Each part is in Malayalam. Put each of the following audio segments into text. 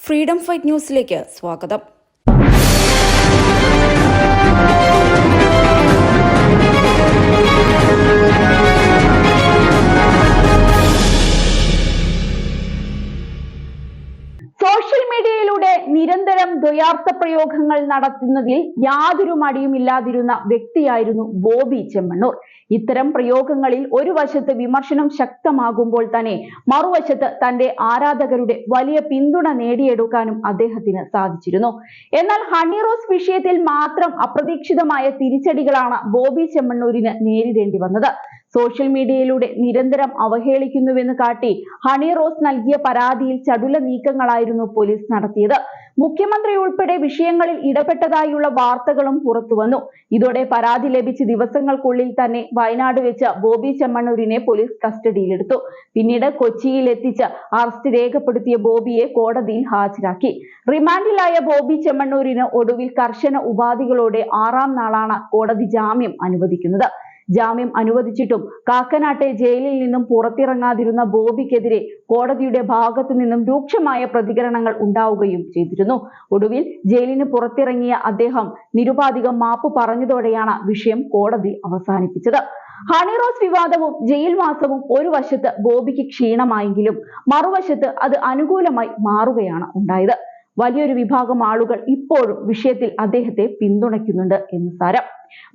ഫ്രീഡം ഫൈറ്റ് ന്യൂസിലേക്ക് സ്വാഗതം. സോഷ്യൽ മീഡിയയിലൂടെ നിരന്തരം ദ്വയാർത്ഥ പ്രയോഗങ്ങൾ നടത്തുന്നതിൽ യാതൊരു മടിയുമില്ലാതിരുന്ന വ്യക്തിയായിരുന്നു ബോബി ചെമ്മണ്ണൂർ. ഇത്തരം പ്രയോഗങ്ങളിൽ ഒരു വശത്ത് വിമർശനം ശക്തമാകുമ്പോൾ തന്നെ മറുവശത്ത് തന്റെ ആരാധകരുടെ വലിയ പിന്തുണ നേടിയെടുക്കാനും അദ്ദേഹത്തിന് സാധിച്ചിരുന്നു. എന്നാൽ ഹണി റോസ് വിഷയത്തിൽ മാത്രം അപ്രതീക്ഷിതമായ തിരിച്ചടികളാണ് ബോബി ചെമ്മണ്ണൂരിന് നേരിടേണ്ടി വന്നത്. സോഷ്യൽ മീഡിയയിലൂടെ നിരന്തരം അവഹേളിക്കുന്നുവെന്ന് കാട്ടി ഹണി റോസ് നൽകിയ പരാതിയിൽ ചടുല നീക്കങ്ങളായിരുന്നു പോലീസ് നടത്തിയത്. മുഖ്യമന്ത്രി ഉൾപ്പെടെ വിഷയങ്ങളിൽ ഇടപെട്ടതായുള്ള വാർത്തകളും പുറത്തുവന്നു. ഇതോടെ പരാതി ലഭിച്ച ദിവസങ്ങൾക്കുള്ളിൽ തന്നെ വയനാട് വെച്ച് ബോബി ചെമ്മണ്ണൂരിനെ പോലീസ് കസ്റ്റഡിയിലെടുത്തു. പിന്നീട് കൊച്ചിയിൽ എത്തിച്ച് അറസ്റ്റ് രേഖപ്പെടുത്തിയ ബോബിയെ കോടതിയിൽ ഹാജരാക്കി. റിമാൻഡിലായ ബോബി ചെമ്മണ്ണൂരിന് ഒടുവിൽ കർശന ഉപാധികളോടെ 6ാം നാളാണ് കോടതി ജാമ്യം അനുവദിക്കുന്നത്. ജാമ്യം അനുവദിച്ചിട്ടും കാക്കനാട്ടെ ജയിലിൽ നിന്നും പുറത്തിറങ്ങാതിരുന്ന ബോബിക്കെതിരെ കോടതിയുടെ ഭാഗത്തു നിന്നും രൂക്ഷമായ പ്രതികരണങ്ങൾ ഉണ്ടാവുകയും ചെയ്തിരുന്നു. ഒടുവിൽ ജയിലിന് പുറത്തിറങ്ങിയ അദ്ദേഹം നിരുപാധികം മാപ്പ് പറഞ്ഞതോടെയാണ് വിഷയം കോടതി അവസാനിപ്പിച്ചത്. ഹണി റോസ് വിവാദവും ജയിൽ വാസവും ഒരു വശത്ത് ബോബിക്ക് ക്ഷീണമായെങ്കിലും മറുവശത്ത് അത് അനുകൂലമായി മാറുകയാണ് ഉണ്ടായത്. വലിയൊരു വിഭാഗം ആളുകൾ ഇപ്പോഴും വിഷയത്തിൽ അദ്ദേഹത്തെ പിന്തുണയ്ക്കുന്നുണ്ട് എന്ന് സാരം.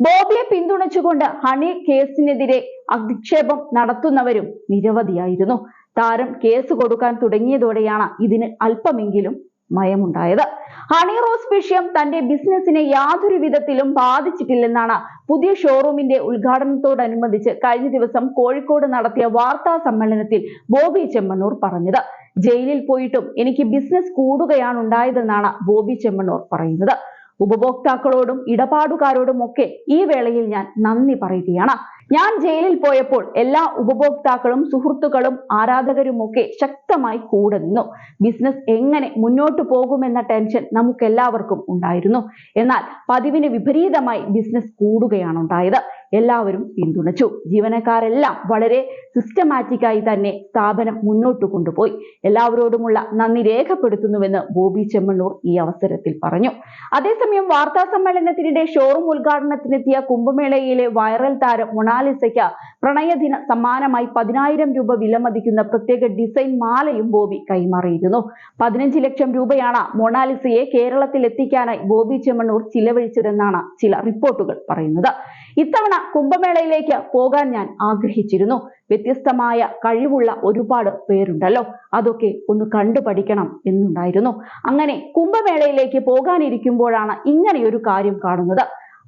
ബോബിയെ പിന്തുണച്ചുകൊണ്ട് ഹണി കേസിനെതിരെ അധിക്ഷേപം നടത്തുന്നവരും നിരവധിയായിരുന്നു. താരം കേസ് കൊടുക്കാൻ തുടങ്ങിയതോടെയാണ് ഇതിന് അല്പമെങ്കിലും മയമുണ്ടായത്. ഹണി റോസ് വിഷയം തന്റെ ബിസിനസിനെ യാതൊരു വിധത്തിലും ബാധിച്ചിട്ടില്ലെന്നാണ് പുതിയ ഷോറൂമിന്റെ ഉദ്ഘാടനത്തോടനുബന്ധിച്ച് കഴിഞ്ഞ ദിവസം കോഴിക്കോട് നടത്തിയ വാർത്താ സമ്മേളനത്തിൽ ബോബി ചെമ്മണ്ണൂർ പറഞ്ഞത്. ജയിലിൽ പോയിട്ടും എനിക്ക് ബിസിനസ് കൂടുകയാണ് ഉണ്ടായതെന്നാണ് ബോബി ചെമ്മണ്ണൂർ പറയുന്നത്. ഉപഭോക്താക്കളോടും ഇടപാടുകാരോടും ഒക്കെ ഈ വേളയിൽ ഞാൻ നന്ദി പറയുകയാണ്. ഞാൻ ജയിലിൽ പോയപ്പോൾ എല്ലാ ഉപഭോക്താക്കളും സുഹൃത്തുക്കളും ആരാധകരുമൊക്കെ ശക്തമായി കൂടെ നിന്നു. ബിസിനസ് എങ്ങനെ മുന്നോട്ട് പോകുമെന്ന ടെൻഷൻ നമുക്കെല്ലാവർക്കും ഉണ്ടായിരുന്നു. എന്നാൽ പതിവിന് വിപരീതമായി ബിസിനസ് കൂടുകയാണ് ഉണ്ടായത്. എല്ലാവരും പിന്തുണച്ചു. ജീവനക്കാരെല്ലാം വളരെ സിസ്റ്റമാറ്റിക്കായി തന്നെ സ്ഥാപനം മുന്നോട്ട് കൊണ്ടുപോയി. എല്ലാവരോടുമുള്ള നന്ദി രേഖപ്പെടുത്തുന്നുവെന്ന് ബോബി ചെമ്മണ്ണൂർ ഈ അവസരത്തിൽ പറഞ്ഞു. അതേസമയം വാർത്താ സമ്മേളനത്തിനിടെ ഷോറൂം ഉദ്ഘാടനത്തിനെത്തിയ കുംഭമേളയിലെ വൈറൽ താരം മൊണാലിസയ്ക്ക് പ്രണയദിന സമ്മാനമായി 10,000 രൂപ വിലമതിക്കുന്ന പ്രത്യേക ഡിസൈൻ മാലയും ബോബി കൈമാറിയിരുന്നു. 15 ലക്ഷം രൂപയാണ് മൊണാലിസയെ കേരളത്തിൽ എത്തിക്കാനായി ബോബി ചെമ്മണ്ണൂർ ചിലവഴിച്ചതെന്നാണ് ചില റിപ്പോർട്ടുകൾ പറയുന്നത്. ഇത്തവണ കുംഭമേളയിലേക്ക് പോകാൻ ഞാൻ ആഗ്രഹിച്ചിരുന്നു. വ്യത്യസ്തമായ കഴിവുള്ള ഒരുപാട് പേരുണ്ടല്ലോ, അതൊക്കെ ഒന്ന് കണ്ടു പഠിക്കണം എന്നുണ്ടായിരുന്നു. അങ്ങനെ കുംഭമേളയിലേക്ക് പോകാനിരിക്കുമ്പോഴാണ് ഇങ്ങനെയൊരു കാര്യം കാണുന്നത്.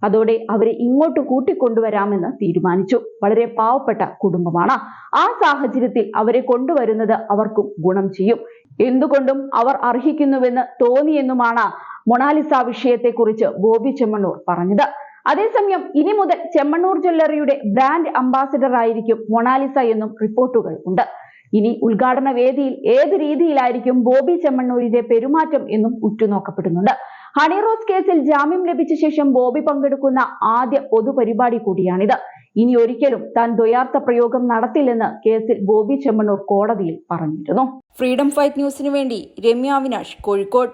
അതോടെ അവരെ ഇങ്ങോട്ട് കൂട്ടിക്കൊണ്ടുവരാമെന്ന് തീരുമാനിച്ചു. വളരെ പാവപ്പെട്ട കുടുംബമാണ്. ആ സാഹചര്യത്തിൽ അവരെ കൊണ്ടുവരുന്നത് അവർക്കും ഗുണം ചെയ്യും. എന്തുകൊണ്ടും അവർ അർഹിക്കുന്നുവെന്ന് തോന്നിയെന്നുമാണ് മൊണാലിസ വിഷയത്തെക്കുറിച്ച് ബോബി ചെമ്മണ്ണൂർ പറഞ്ഞത്. അതേസമയം ഇനി മുതൽ ചെമ്മണ്ണൂർ ജ്വല്ലറിയുടെ ബ്രാൻഡ് അംബാസിഡർ ആയിരിക്കും മൊണാലിസ എന്നും റിപ്പോർട്ടുകൾ ഉണ്ട്. ഇനി ഉദ്ഘാടന വേദിയിൽ ഏത് രീതിയിലായിരിക്കും ബോബി ചെമ്മണ്ണൂരിന്റെ പെരുമാറ്റം എന്നും ഉറ്റുനോക്കപ്പെടുന്നുണ്ട്. ഹണി റോസ് കേസിൽ ജാമ്യം ലഭിച്ച ശേഷം ബോബി പങ്കെടുക്കുന്ന ആദ്യ പൊതുപരിപാടി കൂടിയാണിത്. ഇനി ഒരിക്കലും താൻ ദ്വയാർത്ഥ പ്രയോഗം നടത്തില്ലെന്ന് കേസിൽ ബോബി ചെമ്മണ്ണൂർ കോടതിയിൽ പറഞ്ഞിരുന്നു. ഫ്രീഡം ഫൈറ്റ് ന്യൂസിനു വേണ്ടി രമ്യ അവിനാഷ്, കോഴിക്കോട്.